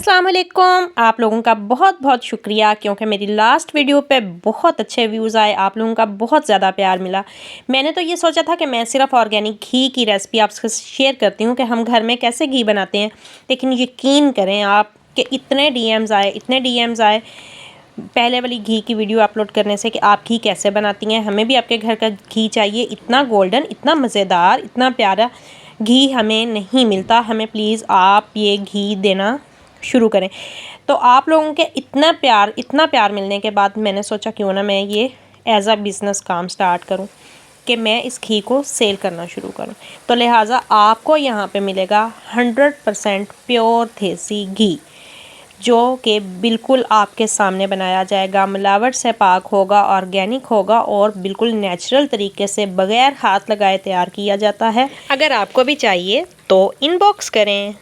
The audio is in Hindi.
अस्सलाम वालेकुम। आप लोगों का बहुत बहुत शुक्रिया, क्योंकि मेरी लास्ट वीडियो पे बहुत अच्छे व्यूज़ आए, आप लोगों का बहुत ज़्यादा प्यार मिला। मैंने तो ये सोचा था कि मैं सिर्फ ऑर्गेनिक घी की रेसिपी आपसे शेयर करती हूँ कि हम घर में कैसे घी बनाते हैं, लेकिन यकीन करें आप कि इतने डीएम्स आए पहले वाली घी की वीडियो अपलोड करने से कि आप घी कैसे बनाती हैं, हमें भी आपके घर का घी चाहिए। इतना गोल्डन, इतना मज़ेदार, इतना प्यारा घी हमें नहीं मिलता। हमें प्लीज़ आप ये घी देना शुरू करें। तो आप लोगों के इतना प्यार मिलने के बाद मैंने सोचा क्यों ना मैं ये एज़ अ बिज़नेस काम स्टार्ट करूं कि मैं इस घी को सेल करना शुरू करूं। तो लिहाजा आपको यहाँ पे मिलेगा 100% प्योर देसी घी, जो कि बिल्कुल आपके सामने बनाया जाएगा, मिलावट से पाक होगा, ऑर्गेनिक होगा और बिल्कुल नेचुरल तरीके से बग़ैर हाथ लगाए तैयार किया जाता है। अगर आपको भी चाहिए तो इनबॉक्स करें।